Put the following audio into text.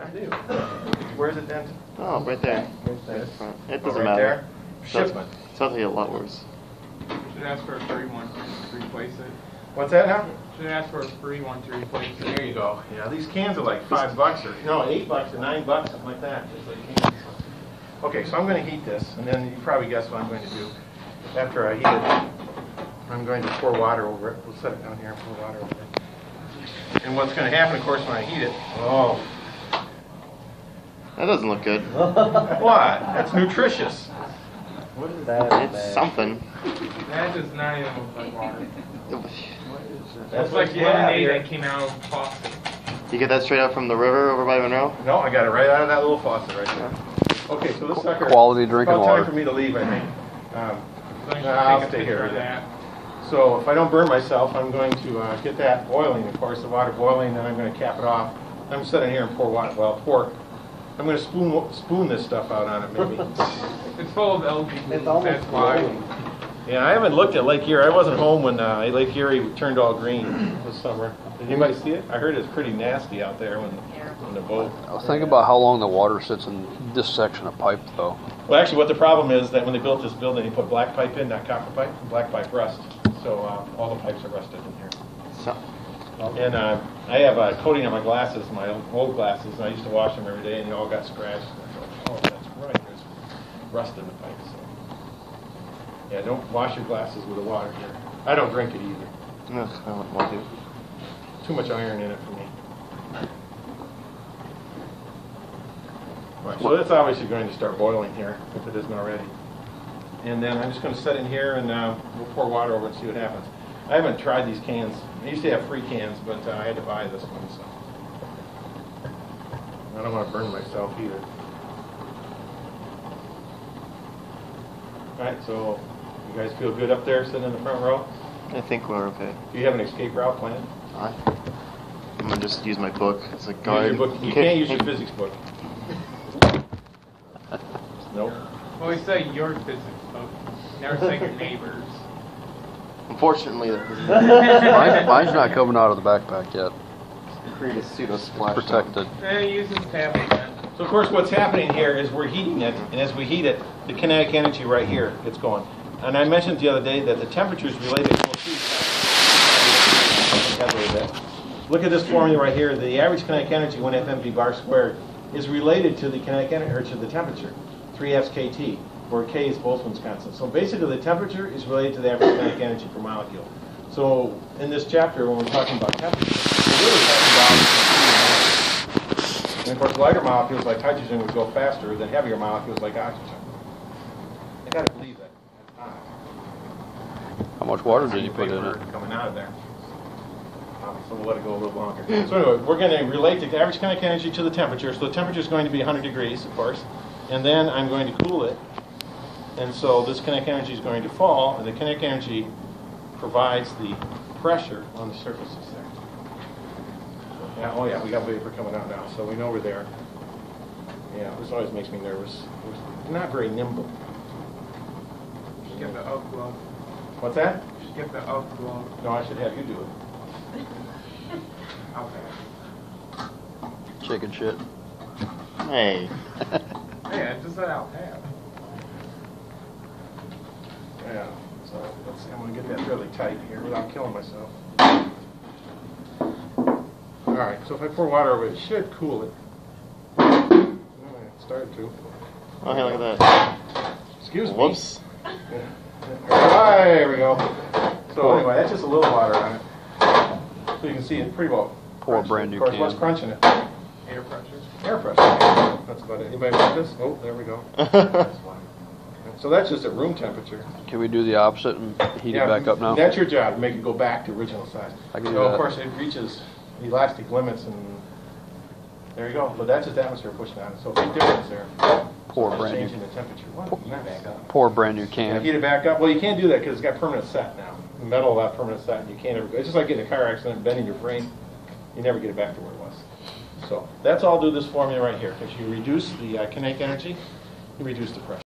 I do. Where's it dented? Oh, right there. This? It doesn't right matter. there? Sounds, Shipment. sounds like a lot worse. Should ask for a free one to replace it. What's that now? Should ask for a free one to replace it. There you go. Yeah, these cans are like $5 or no, $8 or $9, something like that. Just like cans. Okay, so I'm going to heat this, and then you probably guess what I'm going to do. After I heat it, I'm going to pour water over it. We'll set it down here and pour water over it. And what's going to happen, of course, when I heat it? Oh, That doesn't look good. what? That's nutritious. What is that? It's something. That does not even look like water. That's It's what like you have lemonade here. that came out of a faucet. You get that straight out from the river over by Monroe? No, I got it right out of that little faucet right there. Okay, so this sucker. Quality drinking about water. time for me to leave, I think. So I should I'll take a stay picture here. of that. So if I don't burn myself, I'm going to get that boiling, of course, the water boiling, then I'm going to cap it off. I'm sitting here and pour water, well, pour. I'm going to spoon this stuff out on it, maybe. It's full of algae. It's almost That's why. glowing. Yeah, I haven't looked at Lake Erie. I wasn't home when Lake Erie turned all green this summer. Did anybody see it? I heard it's pretty nasty out there when the boat. I was thinking about how long the water sits in this section of pipe, though. Well, actually, what the problem is that when they built this building, they put black pipe in, not copper pipe. Black pipe rust, so all the pipes are rusted in here. So, And I have a coating on my glasses, my old glasses, and I used to wash them every day, and they all got scratched. And I thought, oh, that's right, there's rust in the pipes. So. Yeah, don't wash your glasses with the water here. I don't drink it either. ugh, I don't want to. Too much iron in it for me. Right, so it's obviously going to start boiling here, if it isn't already. And then I'm just going to set it in here, and we'll pour water over it and see what happens. I haven't tried these cans. I used to have free cans, but I had to buy this one, so. I don't want to burn myself either. All right, so you guys feel good up there sitting in the front row? I think we're okay. Do you have an escape route planned? I'm gonna just use my book as a Use guide. your book. You can't use your physics book. Nope. Always say your physics book. Never say your neighbor's. Unfortunately, that doesn't Mine's not coming out of the backpack yet. create a pseudo splash. Protected. It uses tapping then. So of course what's happening here is we're heating it, and as we heat it, the kinetic energy right here gets going. And I mentioned the other day that the temperature is related to Look at this formula right here. The average kinetic energy, 1 FmV bar squared, is related to the kinetic energy, or to the temperature, 3F's kT, where K is Boltzmann's constant. So basically the temperature is related to the average kinetic energy per molecule. So in this chapter, when we're talking about temperature, we're really talking about, and of course lighter molecules like hydrogen would go faster than heavier molecules like oxygen. I gotta believe that. How much water did you put in it? Coming out of there. So we'll let it go a little longer. So anyway, we're going to relate the average kinetic energy to the temperature. So the temperature is going to be 100 degrees, of course. And then I'm going to cool it. And so this kinetic energy is going to fall. And the kinetic energy provides the pressure on the surfaces there. So, yeah, oh yeah, we got vapor coming out now. So we know we're there. Yeah, this always makes me nervous. We're not very nimble. Just get the elk glove. What's that? Just get the elk glove. No, I should have you do it. Okay. Chicken shit. Hey. Yeah, just said I'll have. Yeah, so let's see, I'm going to get that really tight here without killing myself. Alright, so if I pour water over it, it should cool it. Oh, it started to. Oh, hey, look at that. Excuse me. Whoops. Alright, there we go. So anyway, that's just a little water on it. So you can see it pretty well. Pour a crunched. brand new Of course, can. what's crunching it? Air pressure. Air pressure. That's about it. Anybody want this? Oh, there we go. So that's just at room temperature. Can we do the opposite and heat it back up now? That's your job, to make it go back to original size. I can do So of that. course it reaches elastic limits, and there you go. But that's just atmosphere pushing on it. So big difference there. Pour Just brand new. changing the temperature. What? Not back up. Pour a brand new Yeah, can. heat it back up. Well, you can't do that because it's got permanent set now. The metal will have permanent set, and you can't ever go. It's just like getting a car accident and bending your frame. You never get it back to where it was. So that's all due to this formula right here, because you reduce the kinetic energy, you reduce the pressure.